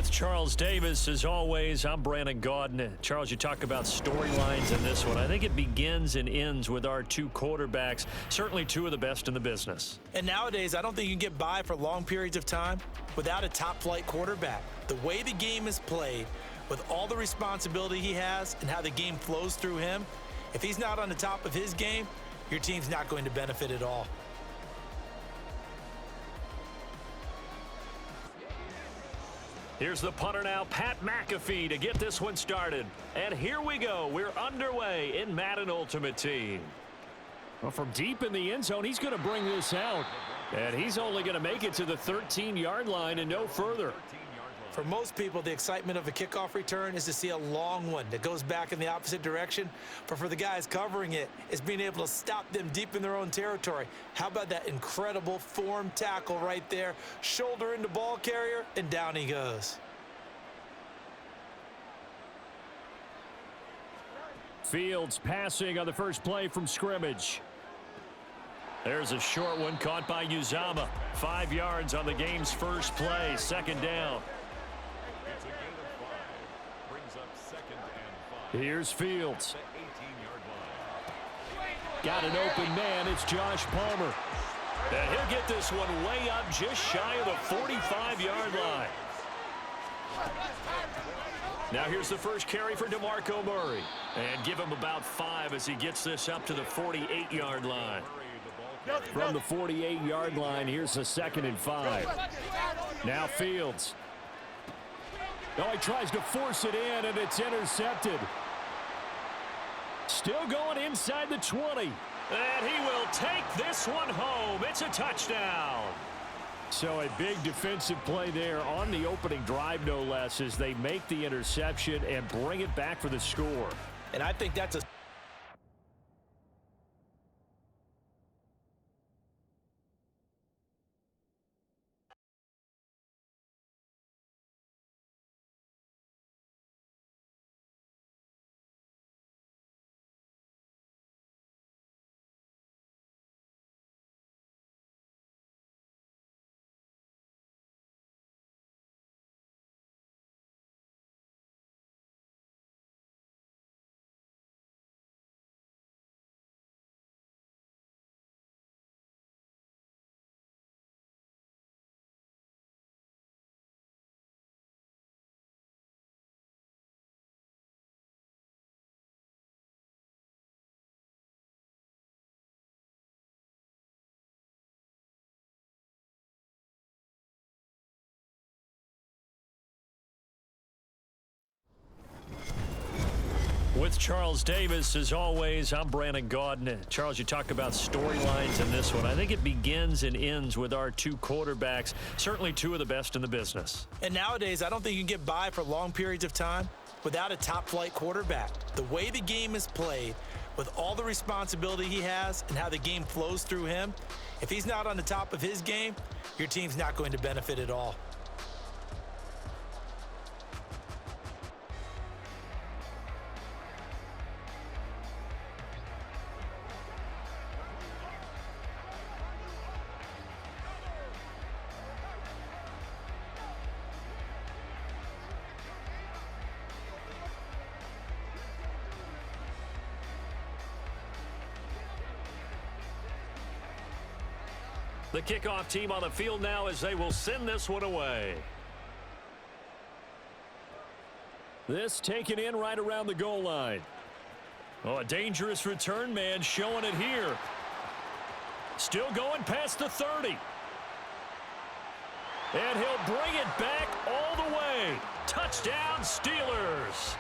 With Charles Davis, as always, I'm Brandon Gaudin. Charles, you talk about storylines in this one. I think it begins and ends with our two quarterbacks, certainly two of the best in the business. And nowadays, I don't think you can get by for long periods of time without a top-flight quarterback. The way the game is played, with all the responsibility he has and how the game flows through him, if he's not on the top of his game, your team's not going to benefit at all. Here's the punter now, Pat McAfee, to get this one started. And here we go. We're underway in Madden Ultimate Team. Well, from deep in the end zone, he's going to bring this out. And he's only going to make it to the 13-yard line and no further. For most people, the excitement of a kickoff return is to see a long one that goes back in the opposite direction. But for the guys covering it, it's being able to stop them deep in their own territory. How about that incredible form tackle right there? Shoulder into ball carrier, and down he goes. Fields passing on the first play from scrimmage. There's a short one caught by Uzama. 5 yards on the game's first play, second down. Here's Fields. Got an open man. It's Josh Palmer. And he'll get this one way up just shy of the 45-yard line. Now here's the first carry for DeMarco Murray. And give him about 5 as he gets this up to the 48-yard line. From the 48-yard line, here's a 2nd and 5. Now Fields. Oh, he tries to force it in, and it's intercepted. Still going inside the 20. And he will take this one home. It's a touchdown. So a big defensive play there on the opening drive, no less, as they make the interception and bring it back for the score. And I think that's a... With Charles Davis, as always, I'm Brandon Gaudin. Charles, you talk about storylines in this one. I think it begins and ends with our two quarterbacks, certainly two of the best in the business. And nowadays, I don't think you can get by for long periods of time without a top-flight quarterback. The way the game is played, with all the responsibility he has and how the game flows through him, if he's not on the top of his game, your team's not going to benefit at all. The kickoff team on the field now as they will send this one away. This taken in right around the goal line. Oh, a dangerous return man showing it here. Still going past the 30. And he'll bring it back all the way. Touchdown, Steelers.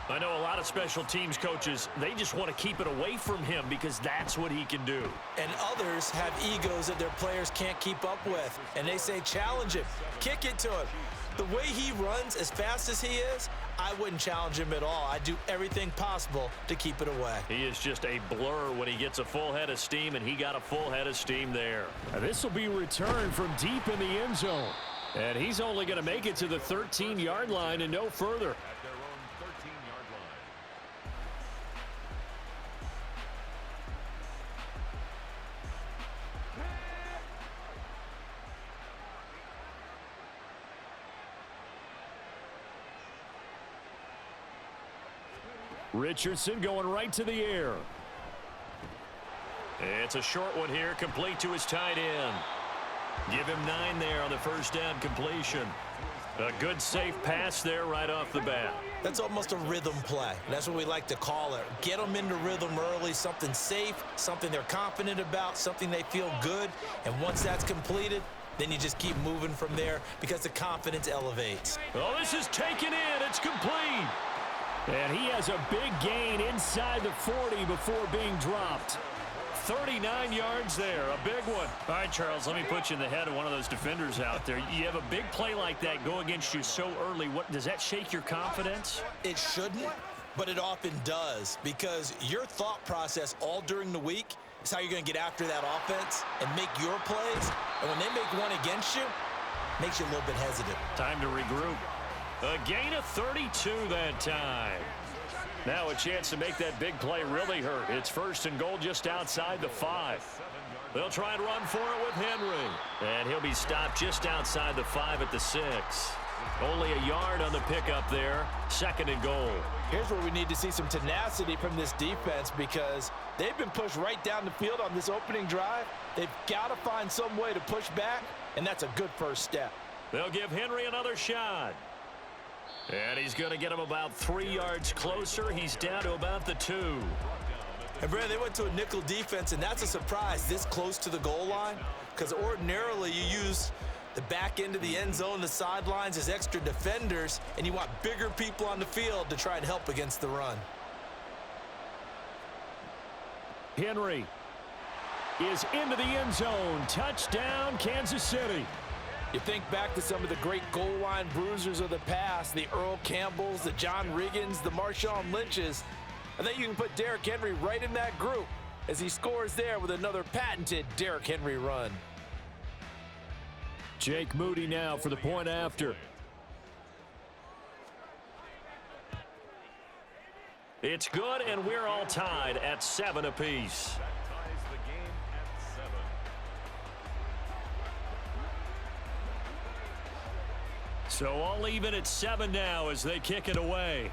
I know a lot of special teams coaches, they just want to keep it away from him because that's what he can do. And others have egos that their players can't keep up with. And they say, challenge him, kick it to him. The way he runs as fast as he is, I wouldn't challenge him at all. I'd do everything possible to keep it away. He is just a blur when he gets a full head of steam, and he got a full head of steam there. And this will be returned from deep in the end zone. And he's only going to make it to the 13-yard line and no further. Richardson going right to the air. It's a short one here, complete to his tight end. Give him 9 there on the first down completion. A good, safe pass there right off the bat. That's almost a rhythm play. That's what we like to call it. Get them into rhythm early, something safe, something they're confident about, something they feel good. And once that's completed, then you just keep moving from there because the confidence elevates. Oh, this is taken in. It's complete. And he has a big gain inside the 40 before being dropped. 39 yards there, a big one. All right, Charles, let me put you in the head of one of those defenders out there. You have a big play like that go against you so early. What does that shake your confidence? It shouldn't, but it often does because your thought process all during the week is how you're going to get after that offense and make your plays. And when they make one against you, it makes you a little bit hesitant. Time to regroup. A gain of 32 that time. Now a chance to make that big play really hurt. It's first and goal just outside the 5. They'll try and run for it with Henry. And he'll be stopped just outside the 5 at the 6. Only a yard on the pickup there. Second and goal. Here's where we need to see some tenacity from this defense because they've been pushed right down the field on this opening drive. They've got to find some way to push back, and that's a good first step. They'll give Henry another shot. And he's going to get him about 3 yards closer. He's down to about the 2. And, Brad, they went to a nickel defense, and that's a surprise this close to the goal line because ordinarily you use the back end of the end zone, the sidelines as extra defenders, and you want bigger people on the field to try and help against the run. Henry is into the end zone. Touchdown, Kansas City. You think back to some of the great goal line bruisers of the past, the Earl Campbells, the John Riggins, the Marshawn Lynches. I think you can put Derrick Henry right in that group as he scores there with another patented Derrick Henry run. Jake Moody now for the point after. It's good, and we're all tied at 7 apiece. So all even at 7 now as they kick it away.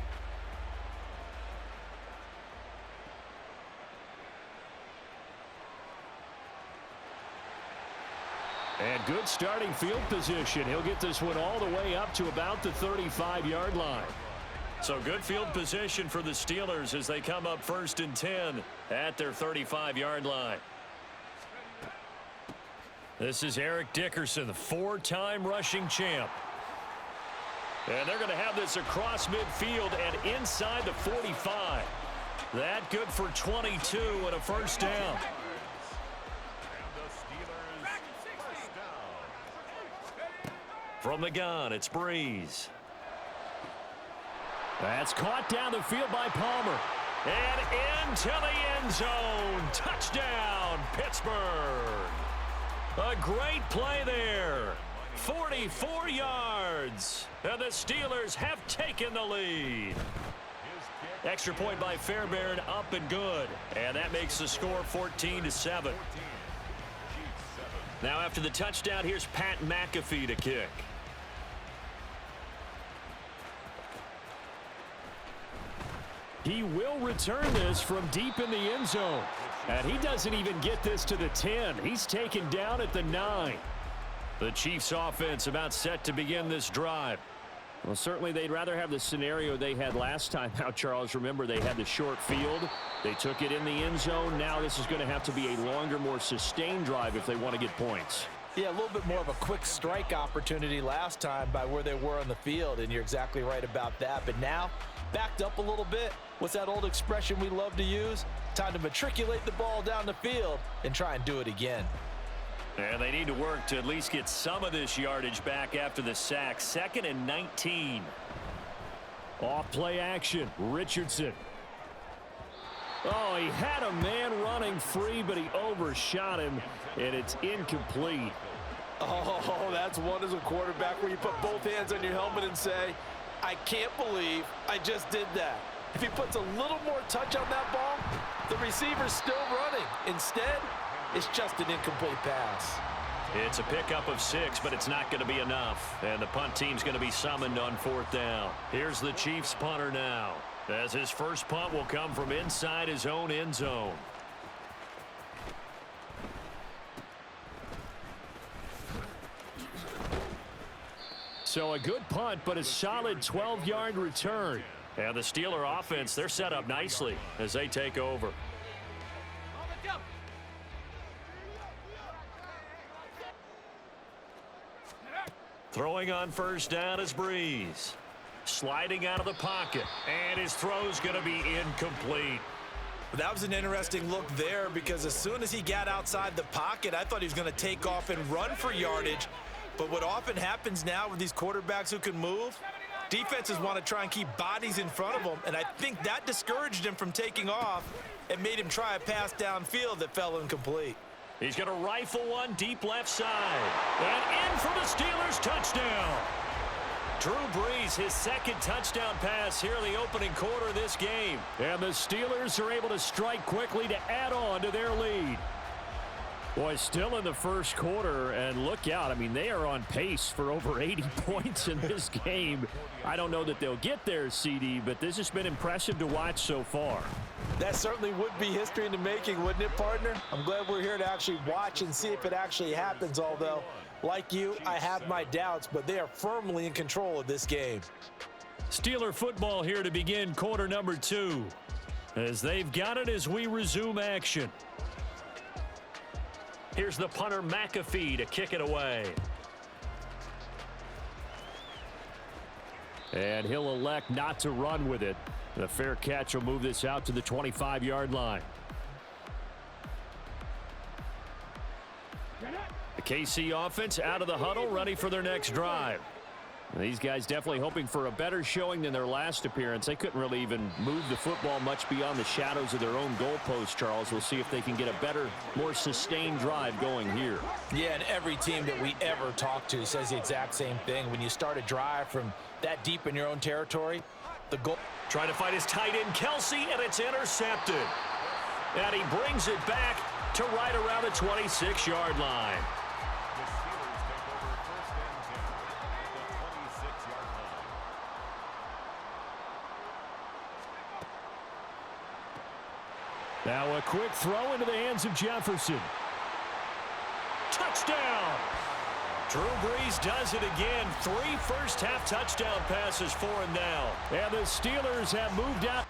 And good starting field position. He'll get this one all the way up to about the 35-yard line. So good field position for the Steelers as they come up first and 10 at their 35-yard line. This is Eric Dickerson, the 4-time rushing champ. And they're going to have this across midfield and inside the 45. That good for 22 and a first down. From the gun, it's Breeze. That's caught down the field by Palmer. And into the end zone. Touchdown, Pittsburgh. A great play there. 44 yards. And the Steelers have taken the lead. Extra point by Fairbairn, up and good. And that makes the score 14-7. Now after the touchdown, here's Pat McAfee to kick. He will return this from deep in the end zone. And he doesn't even get this to the 10. He's taken down at the 9. The Chiefs offense about set to begin this drive. Well, certainly they'd rather have the scenario they had last time out, Charles. Remember, they had the short field. They took it in the end zone. Now this is going to have to be a longer, more sustained drive if they want to get points. Yeah, a little bit more of a quick strike opportunity last time by where they were on the field, and you're exactly right about that. But now, backed up a little bit. What's that old expression we love to use? Time to matriculate the ball down the field and try and do it again. And they need to work to at least get some of this yardage back after the sack. 2nd and 19. Off play action. Richardson. Oh, he had a man running free, but he overshot him, and it's incomplete. Oh, that's one as a quarterback where you put both hands on your helmet and say, I can't believe I just did that. If he puts a little more touch on that ball, the receiver's still running. Instead, it's just an incomplete pass. It's a pickup of 6, but it's not going to be enough. And the punt team's going to be summoned on 4th down. Here's the Chiefs punter now. as his first punt will come from inside his own end zone. So a good punt, but a solid 12-yard return. And the Steeler offense, they're set up nicely as they take over. Throwing on first down is Breeze. Sliding out of the pocket, and his throw's going to be incomplete. That was an interesting look there because as soon as he got outside the pocket, I thought he was going to take off and run for yardage. But what often happens now with these quarterbacks who can move, defenses want to try and keep bodies in front of them, and I think that discouraged him from taking off and made him try a pass downfield that fell incomplete. He's going to rifle one deep left side. And in for the Steelers touchdown. Drew Brees, his second touchdown pass here in the opening quarter of this game. And the Steelers are able to strike quickly to add on to their lead. Boy, still in the first quarter, and look out. I mean, they are on pace for over 80 points in this game. I don't know that they'll get there, CD, but this has been impressive to watch so far. That certainly would be history in the making, wouldn't it, partner? I'm glad we're here to actually watch and see if it actually happens, although, like you, I have my doubts, but they are firmly in control of this game. Steeler football here to begin quarter number 2, as they've got it as we resume action. Here's the punter, McAfee, to kick it away. And he'll elect not to run with it. The fair catch will move this out to the 25-yard line. The KC offense out of the huddle, ready for their next drive. These guys definitely hoping for a better showing than their last appearance. They couldn't really even move the football much beyond the shadows of their own goalpost, Charles. We'll see if they can get a better, more sustained drive going here. Yeah, and every team that we ever talk to says the exact same thing. When you start a drive from that deep in your own territory, the goal... Trying to fight his tight end, Kelsey, and it's intercepted. And he brings it back to right around the 26-yard line. Now a quick throw into the hands of Jefferson. Touchdown! Drew Brees does it again. 3 first-half touchdown passes for him now. And the Steelers have moved out.